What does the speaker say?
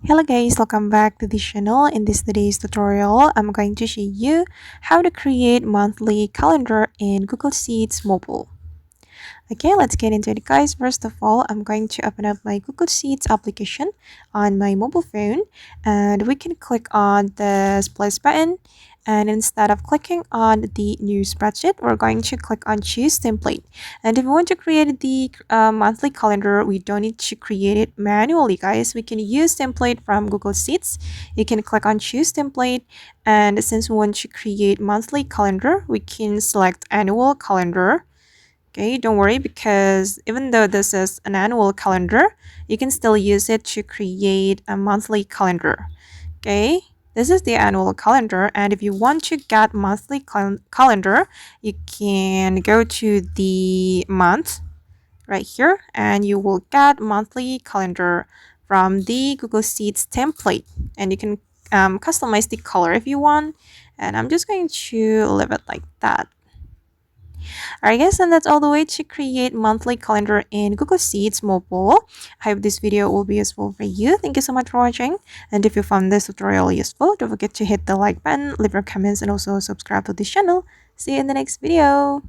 Hello guys, welcome back to this channel. In this today's tutorial, I'm going to show you how to create monthly calendar in Google Sheets mobile. Okay, let's get into it guys. First of all, I'm going to open up my Google Sheets application on my mobile phone and we can click on the plus button, and instead of clicking on the new spreadsheet, we're going to click on choose template. And if we want to create the monthly calendar, we don't need to create it manually guys. We can use template from Google Sheets. You can click on choose template, and since we want to create monthly calendar, we can select annual calendar. Okay, don't worry, because even though this is an annual calendar, you can still use it to create a monthly calendar. Okay, this is the annual calendar, and if you want to get monthly calendar, you can go to the month right here and you will get monthly calendar from the Google Sheets template, and you can customize the color if you want, and I'm just going to leave it like that. Alright guys, and that's all the way to create monthly calendar in Google Sheets mobile. I hope this video will be useful for you. Thank you so much for watching. And if you found this tutorial useful, don't forget to hit the like button, leave your comments, and also subscribe to this channel. See you in the next video.